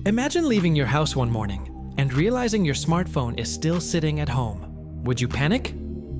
Imagine leaving your house one morning and realizing your smartphone is still sitting at home. Would you panic?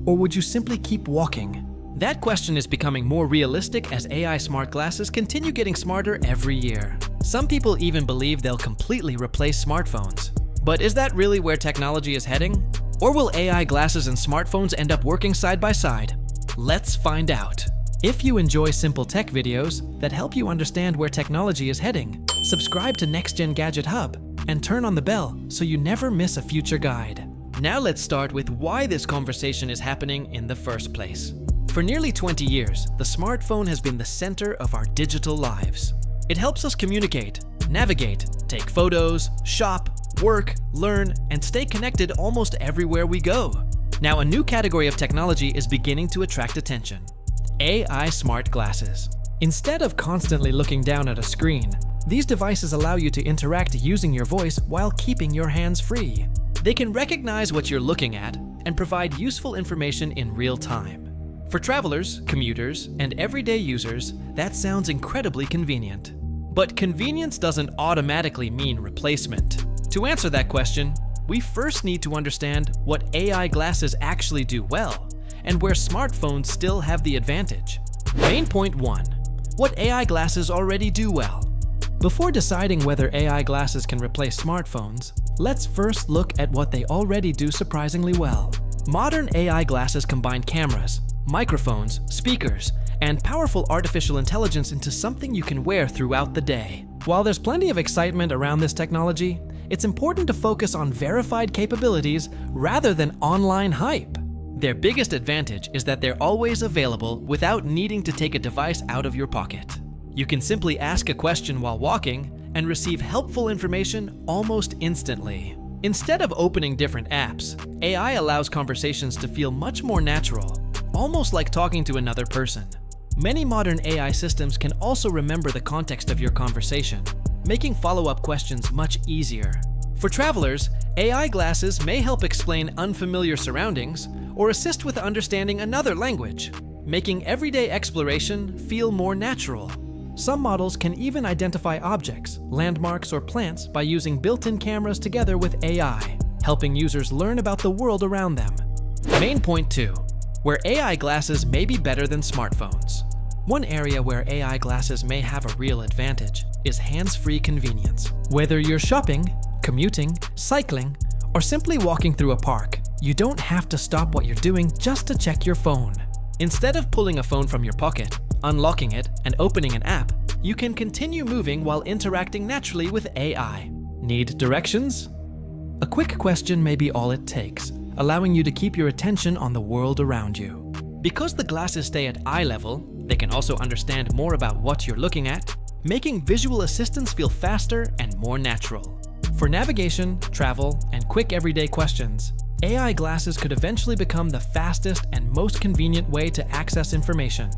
Or would you simply keep walking? That question is becoming more realistic as AI smart glasses continue getting smarter every year. Some people even believe they'll completely replace smartphones. But is that really where technology is heading? Or will AI glasses and smartphones end up working side by side? Let's find out. If you enjoy simple tech videos that help you understand where technology is heading, subscribe to Next Gen Gadget Hub and turn on the bell so you never miss a future guide. Now let's start with why this conversation is happening in the first place. For nearly 20 years, the smartphone has been the center of our digital lives. It helps us communicate, navigate, take photos, shop, work, learn, and stay connected almost everywhere we go. Now, a new category of technology is beginning to attract attention: AI smart glasses. Instead of constantly looking down at a screen, these devices allow you to interact using your voice while keeping your hands free. They can recognize what you're looking at and provide useful information in real time. For travelers, commuters, and everyday users, that sounds incredibly convenient. But convenience doesn't automatically mean replacement. To answer that question, we first need to understand what AI glasses actually do well, and where smartphones still have the advantage. Main point 1. What AI glasses already do well. Before deciding whether AI glasses can replace smartphones, let's first look at what they already do surprisingly well. Modern AI glasses combine cameras, microphones, speakers, and powerful artificial intelligence into something you can wear throughout the day. While there's plenty of excitement around this technology, it's important to focus on verified capabilities rather than online hype. Their biggest advantage is that they're always available without needing to take a device out of your pocket. You can simply ask a question while walking and receive helpful information almost instantly. Instead of opening different apps, AI allows conversations to feel much more natural, almost like talking to another person. Many modern AI systems can also remember the context of your conversation, making follow-up questions much easier. For travelers, AI glasses may help explain unfamiliar surroundings or assist with understanding another language, making everyday exploration feel more natural. Some models can even identify objects, landmarks, or plants by using built-in cameras together with AI, helping users learn about the world around them. Main point 2. Where AI glasses may be better than smartphones. One area where AI glasses may have a real advantage is hands-free convenience. Whether you're shopping, commuting, cycling, or simply walking through a park, you don't have to stop what you're doing just to check your phone. Instead of pulling a phone from your pocket, unlocking it, and opening an app, you can continue moving while interacting naturally with AI. Need directions? A quick question may be all it takes, allowing you to keep your attention on the world around you. Because the glasses stay at eye level, they can also understand more about what you're looking at, making visual assistance feel faster and more natural. For navigation, travel, and quick everyday questions, AI glasses could eventually become the fastest and most convenient way to access information.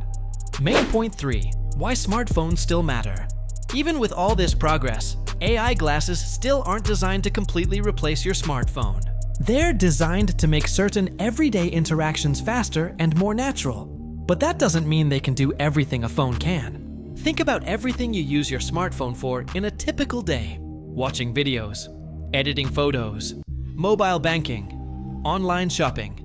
Main point 3. Why smartphones still matter. Even with all this progress, AI glasses still aren't designed to completely replace your smartphone. They're designed to make certain everyday interactions faster and more natural. But that doesn't mean they can do everything a phone can. Think about everything you use your smartphone for in a typical day. Watching videos, editing photos, mobile banking, online shopping,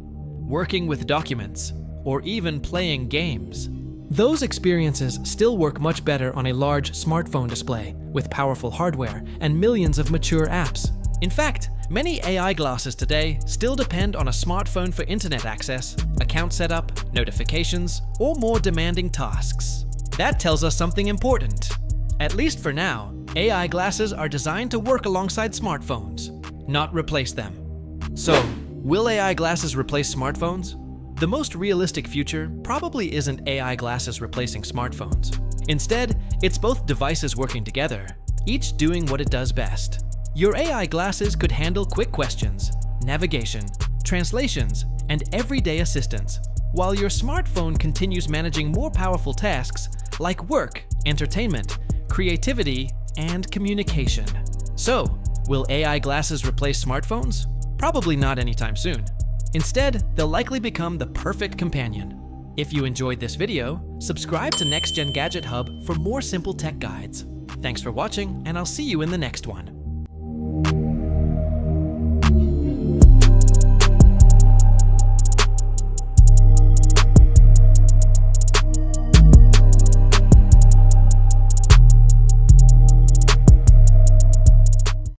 working with documents, or even playing games. Those experiences still work much better on a large smartphone display with powerful hardware and millions of mature apps. In fact, many AI glasses today still depend on a smartphone for internet access, account setup, notifications, or more demanding tasks. That tells us something important. At least for now, AI glasses are designed to work alongside smartphones, not replace them. So, will AI glasses replace smartphones? The most realistic future probably isn't AI glasses replacing smartphones. Instead, it's both devices working together, each doing what it does best. Your AI glasses could handle quick questions, navigation, translations, and everyday assistance, while your smartphone continues managing more powerful tasks like work, entertainment, creativity, and communication. So, will AI glasses replace smartphones? Probably not anytime soon. Instead, they'll likely become the perfect companion. If you enjoyed this video, subscribe to Next Gen Gadget Hub for more simple tech guides. Thanks for watching, and I'll see you in the next one.